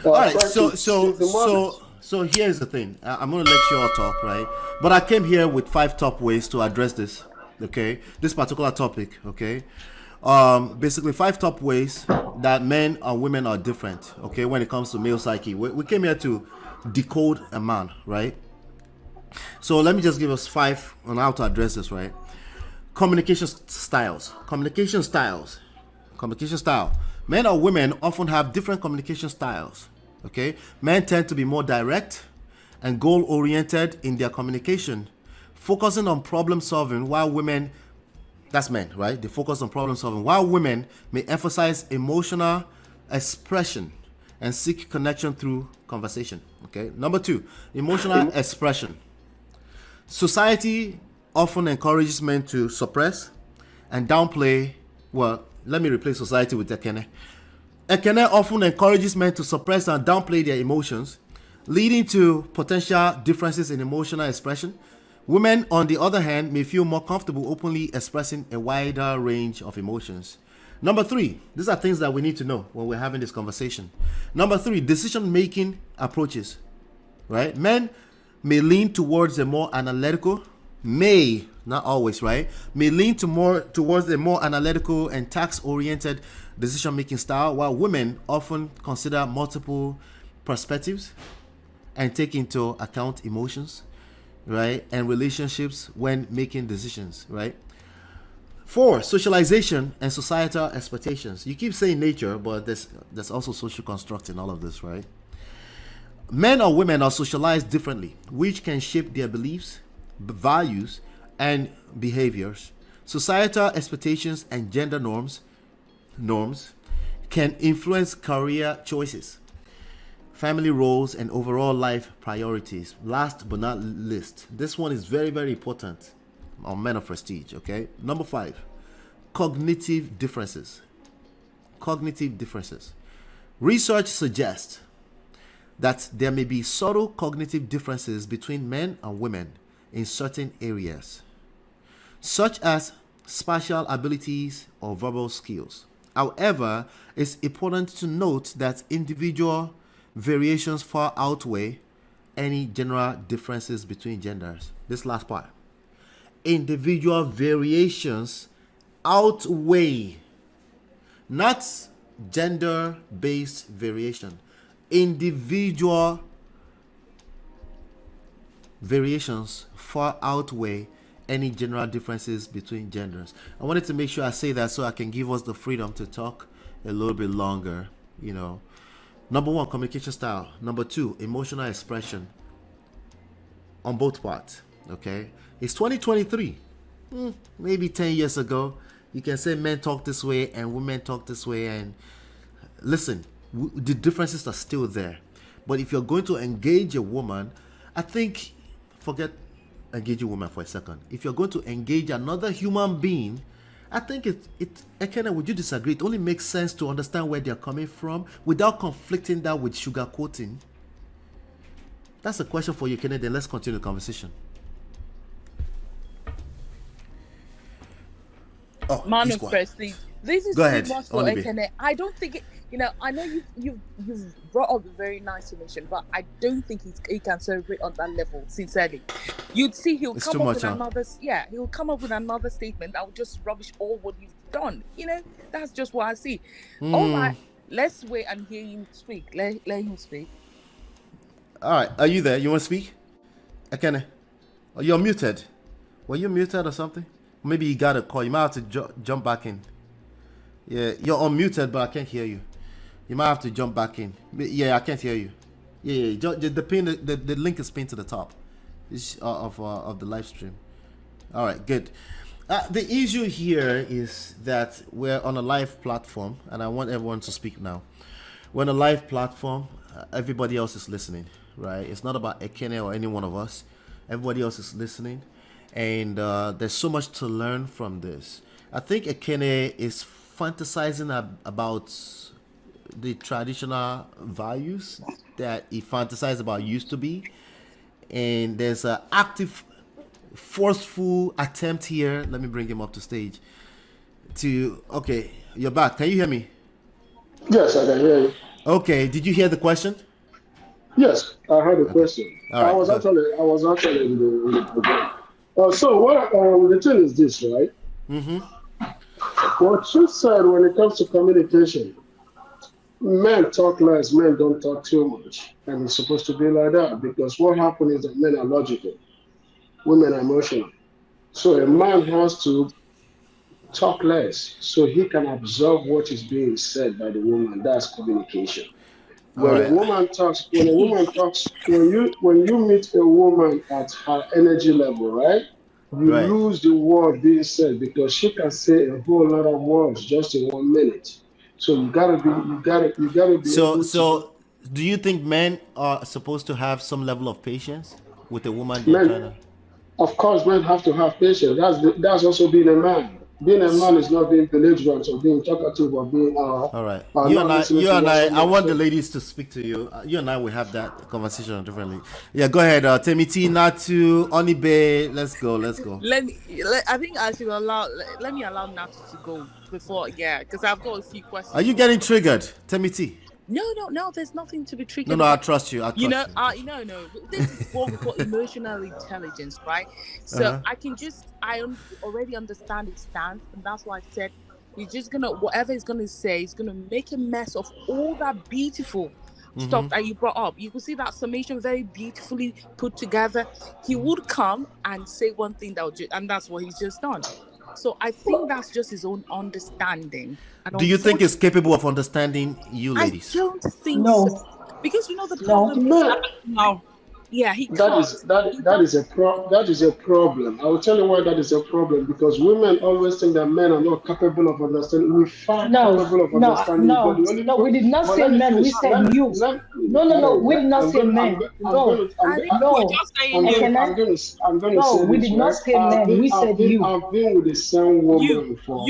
All right, Frankie, she's the mother. so here's the thing. I'm gonna let you all talk, right? But I came here with five top ways to address this. Okay, this particular topic. Okay, basically five top ways that men and women are different. Okay, when it comes to male psyche, we came here to decode a man, right? So let me just give us five on how to address this, right? Communication styles. Communication style. Men or women often have different communication styles. Okay, men tend to be more direct and goal oriented in their communication, focusing on problem solving, while women, that's men, right? They focus on problem solving, while women may emphasize emotional expression and seek connection through conversation. Okay, number two, emotional expression. Society often encourages men to suppress and downplay. Well, let me replace society with Ekene. Ekene often encourages men to suppress and downplay their emotions, leading to potential differences in emotional expression. Women, on the other hand, may feel more comfortable openly expressing a wider range of emotions. Number three, these are things that we need to know when we're having this conversation. Number three, decision making approaches, right? Men may lean towards a more analytical, may, not always, right? May lean towards a more analytical and task-oriented decision-making style, while women often consider multiple perspectives and take into account emotions, right, and relationships when making decisions, right? Four, socialization and societal expectations. You keep saying nature, but there's also social construct in all of this, right? Men or women are socialized differently, which can shape their beliefs, values, and behaviors. Societal expectations and gender norms can influence career choices, family roles, and overall life priorities. Last but not least, this one is very, very important on men of prestige. Okay, number five, cognitive differences. Cognitive differences. Research suggests that there may be subtle cognitive differences between men and women in certain areas, such as spatial abilities or verbal skills. However, it's important to note that individual variations far outweigh any general differences between genders. This last part. Individual variations outweigh, not gender-based variation. Individual variations far outweigh any general differences between genders. I wanted to make sure I say that so I can give us the freedom to talk a little bit longer, you know. Number one, communication style. Number two, emotional expression on both parts, okay? It's 2023. Maybe 10 years ago, you can say men talk this way and women talk this way, and listen, the differences are still there. But if you're going to engage a woman, I think, forget engage a woman for a second. If you're going to engage another human being, I think Ekene, would you disagree? It only makes sense to understand where they're coming from without conflicting that with sugarcoating. That's a question for you, Ekene. Then let's continue the conversation. Oh, Man he's of quiet. prestige. This is Go too ahead, much for Onibe. Ekene. I don't think it. I know you've brought up a very nice solution, but I don't think he can celebrate on that level. Sincerely, you'd see he'll It's come too up much, with huh? he'll come up with another statement that will just rubbish all what you've done. That's just what I see. All right, let's wait and hear him speak. Let him speak. All right, are you there? You want to speak? Ekene? Oh, you're muted. Were you muted or something? Maybe you got a call. You might have to jump back in. Yeah, you're unmuted, but I can't hear you. You might have to jump back in. Yeah, I can't hear you. Yeah. The link is pinned to the top of the live stream. All right, good. The issue here is that we're on a live platform, and I want everyone to speak now. We're on a live platform. Everybody else is listening, right? It's not about Ekene or any one of us. Everybody else is listening, and there's so much to learn from this. I think Ekene is fantasizing about the traditional values that he fantasized about used to be, and there's an active, forceful attempt here. Let me bring him up to stage. Okay, you're back. Can you hear me? Yes, I can hear you. Okay, did you hear the question? Yes, I had a Okay. question. All right, good. I was actually in the program. So what the thing is this, right? What you said when it comes to communication, men talk less, men don't talk too much, and it's supposed to be like that because what happens is that men are logical, women are emotional. So a man has to talk less so he can absorb what is being said by the woman. That's communication. All When a right. woman talks, when you meet a woman at her energy level, right? You Right. lose the word being said because she can say a whole lot of words just in 1 minute. So you gotta be So, able to so do you think men are supposed to have some level of patience with a woman they're trying men. to? Of course, men have to have patience. That's also being a man. Being a man is not being belligerent or being talkative or being All right. not listening You to and what I someone want the says. ladies to speak to you. You and I will have that conversation differently. Yeah, go ahead. Temiti, Natu, Onibe. Let's go. Let's go. I think I should let me allow Natu to go before, yeah, because I've got a few Are questions you for her. getting triggered? Temiti. No, there's nothing to be No, triggered no, I about. trust you. I trust you. I trust No. This is what we call emotional intelligence, right? you. Uh So huh. already understand his stance, and that's why I said he's just gonna whatever he's gonna say, he's gonna make a mess of all that beautiful stuff that you brought up. You can see that summation very beautifully put together. He would come and say one thing and that's what he's just done. So I think that's just his own understanding, and Do you think unfortunately, it's capable of understanding you, I ladies? don't think so. No, Because the no. problem is Man, No. yeah, he that can't. is that He that does. is that is a problem. I will tell you why that is a problem because women always think that men are not capable of understanding. We far No, capable of no, understanding, but no, the only no. We did not but say let me men. We finish. said you. No, no, no. We did not say men. No, I didn't. We're no. just saying you. I'm gonna No, say we this did not right. say men. We said you. I've been with the same You, woman for.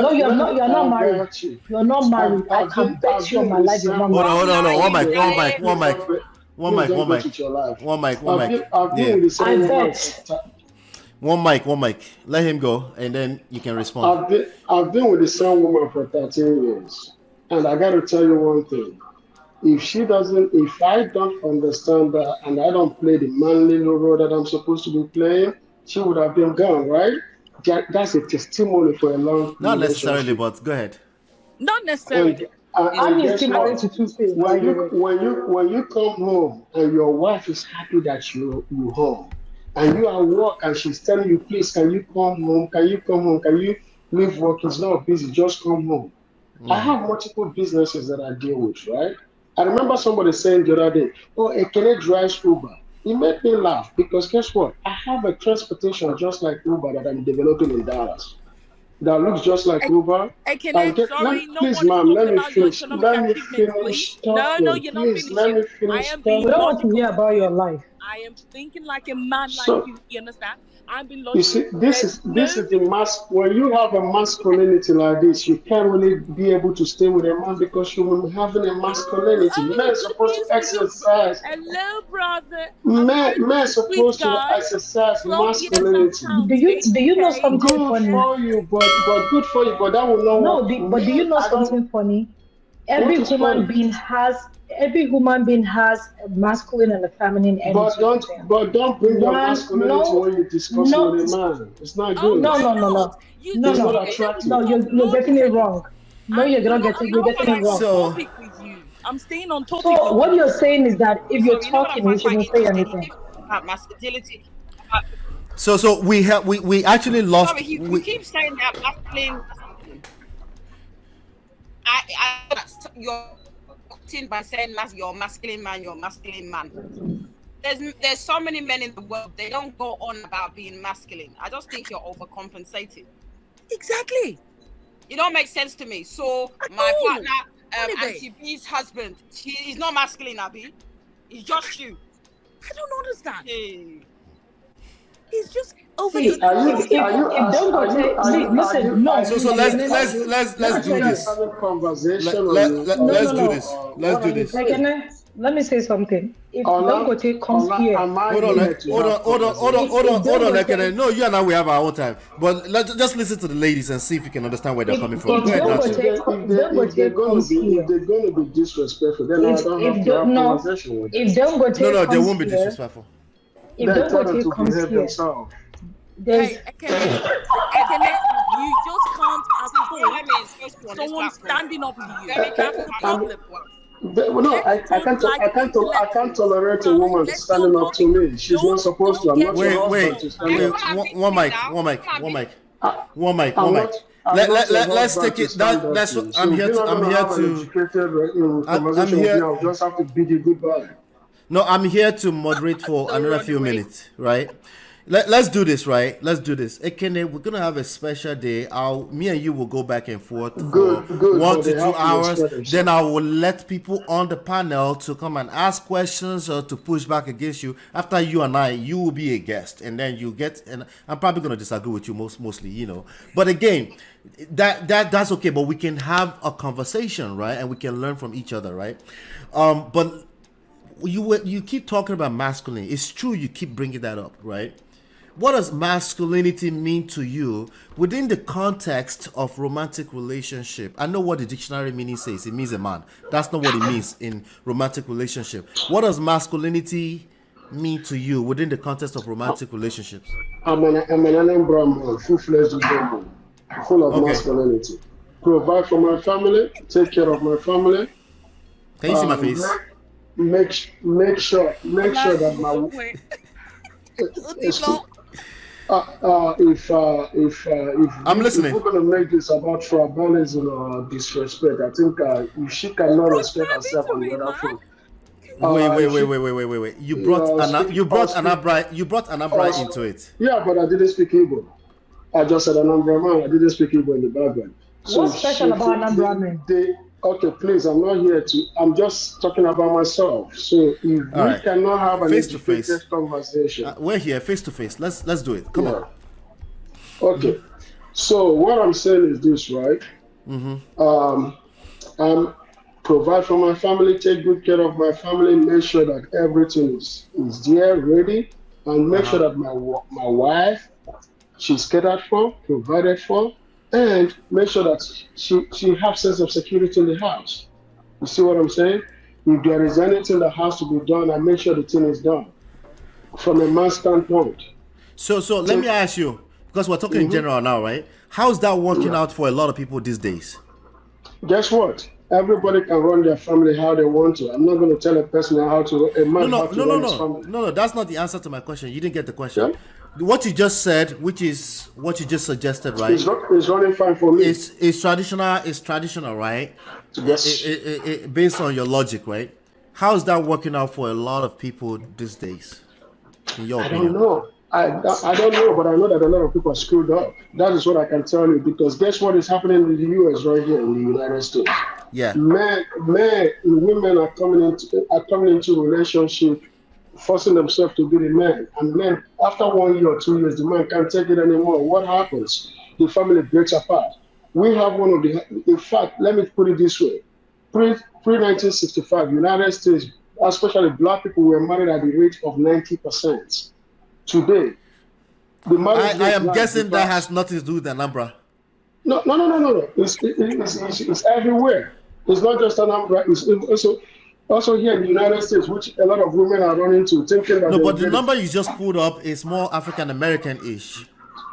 No, you're not. You're not I married. got you. You're not married. I can bet I've you on been my with the life you're same not Hold on, married. hold on, hold on. Online, One you mic, one mic, guys. one mic, one Please mic, don't one go mic, with your life. one mic, one mic. I've been Yeah, with the I same woman for bet. one mic, one mic. Let him go, and then you can respond. I've been with the same woman for 13 years. And I gotta tell you one thing. If I don't understand that and I don't play the manly role that I'm supposed to be playing, she would have been gone, right? That's a testimony for a long Not necessarily, relationship. but go ahead. not necessarily. And Annie is guess still married what? to two-face, by the way. When you come home and your wife is happy that you home, and you are at work and she's telling you, please, can you come home? Can you come home? Can you leave work? It's not busy. Just come home. I have multiple businesses that I deal with, right? I remember somebody saying the other day, "Oh, Ekene drives Uber." It made me laugh because guess what? I have a transportation just like Uber that I'm developing in Dallas that looks just like Uber. Ekene, sorry, Please, nobody's ma'am, talking let me about your finish. economic Let me achievements, finish please. No, talking. you're not Please, let finishing. me I finish am We being don't talking. want to logical hear with about your you. life. I am thinking like a man like So, you. You understand? I'm being you logical. see, There's this no is the mask. When you have a masculinity like this, you can't really be able to stay with a man because you're having a masculinity. Men oh, are good supposed to news for you. exercise. Hello, brother. I'm Men such are a sweet supposed to guy. exercise 12 years and masculinity. counting. Do you know Okay. something Good funny? for you, but good for you. But that will not No, work. but do you Me, know I don't. something funny? What Every is human funny? being has every human being has a masculine and a feminine energy in them. But don't bring your One, masculinity no, when you're discussing no, with a man. It's not Oh, good. no, why no, no, not? no, You no, It's see, not no, you said we attractive. no. should talk You're getting it logically. wrong. No, I'm you're not getting fighting it on wrong. So, topic with you. I'm staying on topic So with what you. you're saying is that if you're So you know what I talking, we find quite shouldn't say interesting? He anything. keeps talking about masculinity. About, so we have we actually lost. sorry, he keeps saying that masculine. You're quoting by saying you're masculine man, you're masculine man. There's so many men in the world, they don't go on about being masculine. I just think you're overcompensating. Exactly. It don't make sense to me. So At my all. partner, Anyway, Auntie B's husband, he's not masculine, Abby. He's just you. I don't understand. Hey. He's just over See, your if Dangote, see, listen, no, So let's let do me Are you tell guys you, this. having conversation Let, or let, let, no, let's no, do no. this. or Let's what are do you this. Like, saying? Let me say something. If Dangote comes here, Hold on, Ekene. No, you and I, we have our own time. But just listen to the ladies and see if you can understand where they're coming from. If Dangote comes here, if they're going to be disrespectful, then I don't have to have conversation with them. If Dangote No, they comes won't be here, disrespectful. If Then tell them Dangote to comes behave here, themselves. there's Hey, Ekene, you just can't Let me afford insist on this someone platform. standing up to you. Very That's the problem. No, I can't tolerate a woman standing up to me. She's not supposed to. I'm not your husband to stand up. One mic. Let's take it. I'm here to just have to bid you goodbye. No, I'm here to moderate for another few minutes, right? Let's do this, right? Let's do this. Ekene, we're gonna have a special day. Me and you will go back and forth for 1 to 2 hours. Then I will let people on the panel to come and ask questions or to push back against you. After you and I, you will be a guest, and then you get. And I'm probably gonna disagree with you mostly, you know. But again, that's okay. But we can have a conversation, right? And we can learn from each other, right? But you keep talking about masculinity. It's true. You keep bringing that up, right? What does masculinity mean to you within the context of romantic relationship? I know what the dictionary meaning says. It means a man. That's not what it means in romantic relationship. What does masculinity mean to you within the context of romantic relationships? I'm an Anambra man, full-fledged gentleman, full of masculinity. Provide for my family, take care of my family. Can you see my face? Make sure that my if I'm listening. If we're gonna make this about tribalism or disrespect, I think if she cannot respect herself on the other foot. Wait. You brought Anambra into it. Yeah, but I didn't speak Igbo. I just said Anambra man. I didn't speak Igbo in the background. What's special about Anambra men? Okay, please, I'm not here to. I'm just talking about myself. So if we cannot have an educated conversation, we're here face to face. Let's do it. Come on. Okay. So what I'm saying is this, right? Provide for my family, take good care of my family, make sure that everything is there, ready, and make sure that my wife, she's catered for, provided for, and make sure that she has sense of security in the house. You see what I'm saying? If there is anything that has to be done, I make sure the thing is done from a man's standpoint. So let me ask you, because we're talking in general now, right? How's that working out for a lot of people these days? Guess what? Everybody can run their family how they want to. I'm not going to tell a person how to run his family. No, that's not the answer to my question. You didn't get the question. Yeah? What you just said, which is what you just suggested, right? It's running fine for me. It's traditional, right? Yes. Based on your logic, right? How is that working out for a lot of people these days? In your opinion? I don't know. I don't know, but I know that a lot of people are screwed up. That is what I can tell you, because guess what is happening in the US right here in the United States? Yeah. Men, women are coming into relationship, forcing themselves to be the man. And then after 1 year or 2 years, the man can't take it anymore. What happens? The family breaks apart. We have one of the, in fact, let me put it this way. Pre-1965, United States, especially black people, were married at the rate of 90%. Today, the marriage I am guessing that has nothing to do with Anambra. No. It's everywhere. It's not just Anambra. It's also here in the United States, which a lot of women are running to, thinking that. No, but the number you just put up is more African American-ish.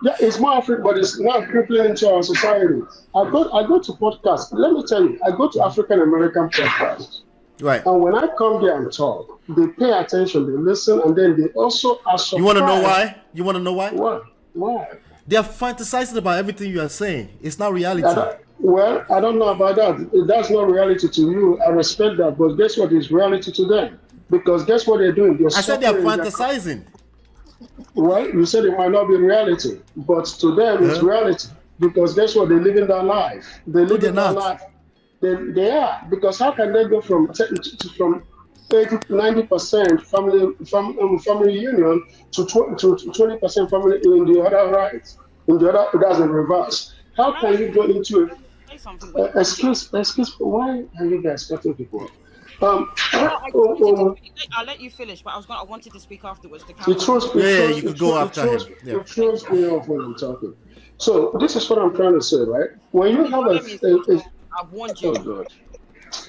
Yeah, it's more African, but it's not crippling into our society. I go to podcasts. Let me tell you, I go to African American podcasts. Right. And when I come there and talk, they pay attention, they listen, and then they also are surprised. You want to know why? What? Why? They are fantasizing about everything you are saying. It's not reality. I don't know about that. That's not reality to you. I respect that, but guess what is reality to them? Because guess what they're doing? I said they're fantasizing. Well, you said it might not be reality, but to them it's reality. Because guess what? They're living their life. They live their life. They are, because how can they go from 80 to 90% family union to 20% family in the other right? In the other, that's in reverse. How can you go into it? Excuse, why are you guys cutting people? Um, No, I'll let you finish, but I wanted to speak afterwards. The camera. You could go after him. Yeah. it throws me off when I'm talking. So this is what I'm trying to say, right? When you The have volume is not on. I've warned oh you. god,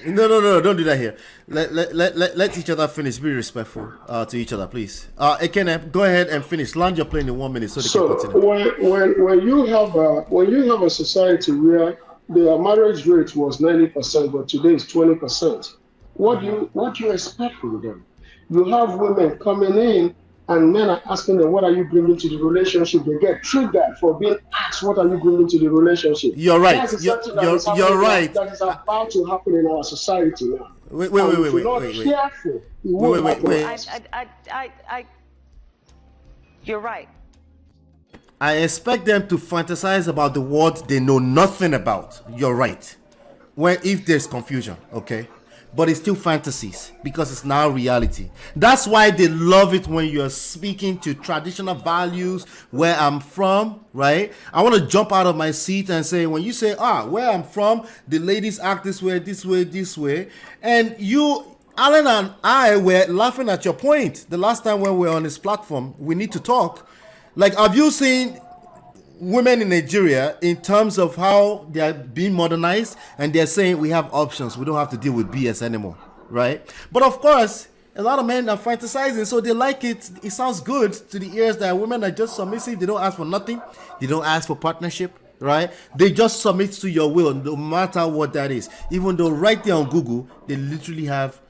No, don't do that here. Let each other finish. Be respectful to each other, please. Ekene, go ahead and finish. Land your plane in 1 minute so they so can continue. when you have a society where the marriage rate was 90%, but today is 20%, what do you expect from them? You have women coming in and men are asking them, what are you bringing to the relationship? They get triggered for being asked, what are you bringing to the relationship? You're right. That is something that is You're right. that is about to happen in our society now. Wait. If you're not careful, it will happen. You're right. I expect them to fantasize about the world they know nothing about. You're right. If there's confusion, okay? But it's still fantasies because it's now reality. That's why they love it when you're speaking to traditional values, where I'm from, right? I want to jump out of my seat and say, when you say, where I'm from, the ladies act this way, this way, this way. And you, Alan and I were laughing at your point the last time when we were on this platform. We need to talk. Like, have you seen women in Nigeria in terms of how they are being modernized and they're saying we have options, we don't have to deal with BS anymore, right? But of course, a lot of men are fantasizing, so they like it. It sounds good to the ears that women are just submissive. They don't ask for nothing. They don't ask for partnership, right? They just submit to your will, no matter what that is. Even though right there on Google, they literally have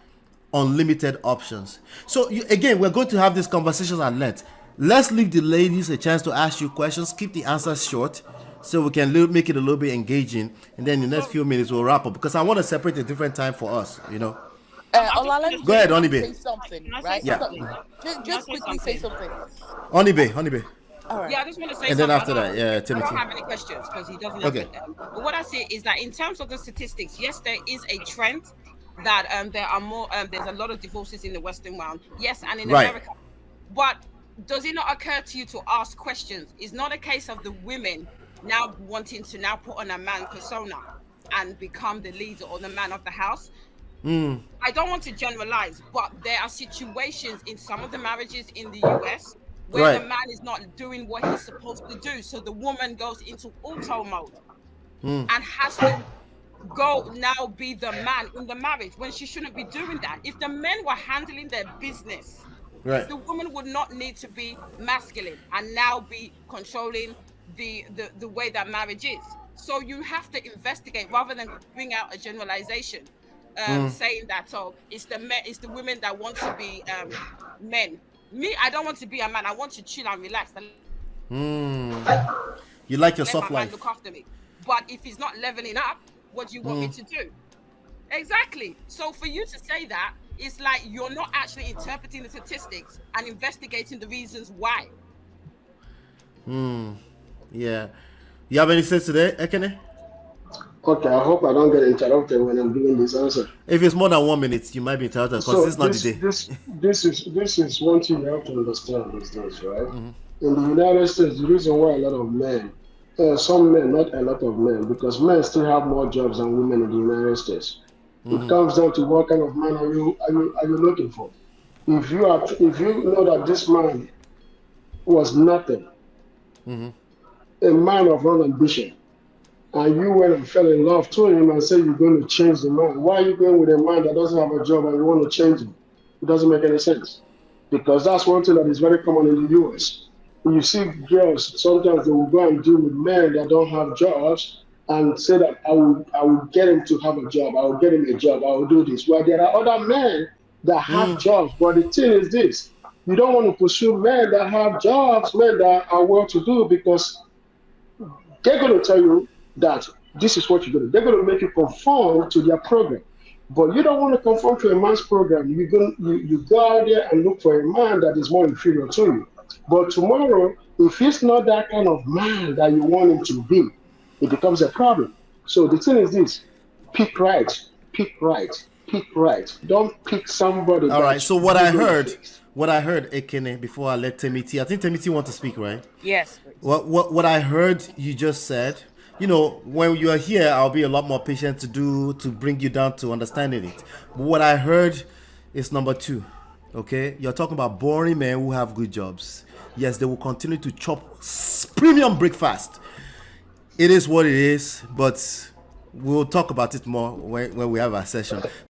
unlimited options. So again, we're going to have these conversations at length. Let's leave the ladies a chance to ask you questions. Keep the answers short so we can make it a little bit engaging. And then in the next few minutes, we'll wrap up because I want to separate a different time for us, you know. Ola, go ahead, Onibe. Say something, right? Yeah. Just quickly say something. Onibe. All right. Yeah, I just want to say And something. then after that, yeah, I Timothy. don't have any questions because he doesn't. Okay. But what I say is that in terms of the statistics, yes, there is a trend that there are more. There's a lot of divorces in the Western world. Yes, and in America. But does it not occur to you to ask questions? It's not a case of the women now wanting to now put on a man persona and become the leader or the man of the house. I don't want to generalize, but there are situations in some of the marriages in the US where the man is not doing what he's supposed to do. So the woman goes into auto mode and has to go now be the man in the marriage when she shouldn't be doing that. If the men were handling their business, the woman would not need to be masculine and now be controlling the way that marriage is. So you have to investigate rather than bring out a generalization, saying that it's the women that want to be men. Me, I don't want to be a man. I want to chill and relax. You like your soft life. Look after me. But if he's not leveling up, what do you want me to do? Exactly. So for you to say that, it's like you're not actually interpreting the statistics and investigating the reasons why. Yeah. You have any sense today, Ekene? Okay, I hope I don't get interrupted when I'm giving this answer. If it's more than 1 minute, you might be interrupted because it's not the day. This is one thing you have to understand these days, right? In the United States, the reason why a lot of men, some men, not a lot of men, because men still have more jobs than women in the United States. It comes down to what kind of man are you looking for. If you know that this man was nothing, a man of no ambition, and you went and fell in love to him and said you're going to change the man, why are you going with a man that doesn't have a job and you want to change him? It doesn't make any sense. Because that's one thing that is very common in the US. You see girls, sometimes they will go and deal with men that don't have jobs and say that I will get him to have a job, I will get him a job, I will do this. Well, there are other men that have jobs, but the thing is this, you don't want to pursue men that have jobs, men that are well-to-do, because they're going to tell you that this is what you're going to do. They're going to make you conform to their program. But you don't want to conform to a man's program. You go out there and look for a man that is more inferior to you. But tomorrow, if he's not that kind of man that you want him to be, it becomes a problem. So the thing is this, pick right. Don't pick somebody. All right, so what I heard, Ekene, before I let Timothy, I think Timothy wants to speak, right? Yes. What I heard you just said, when you are here, I'll be a lot more patient to bring you down to understanding it. But what I heard is number 2. Okay, you're talking about boring men who have good jobs. Yes, they will continue to chop premium breakfast. It is what it is, but we'll talk about it more when we have our session.